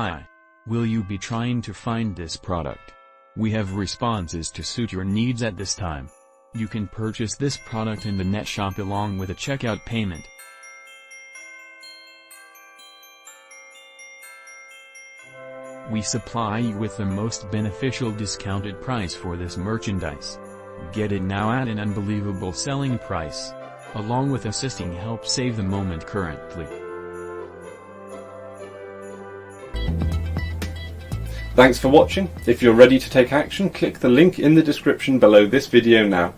Hi. Will you be trying to find this product? We have responses to suit your needs at this time. You can purchase this product in the net shop along with a checkout payment. We supply you with the most beneficial discounted price for this merchandise. Get it now at an unbelievable selling price. Along with assisting help save the moment currently. Thanks for watching. If you're ready to take action, click the link in the description below this video now.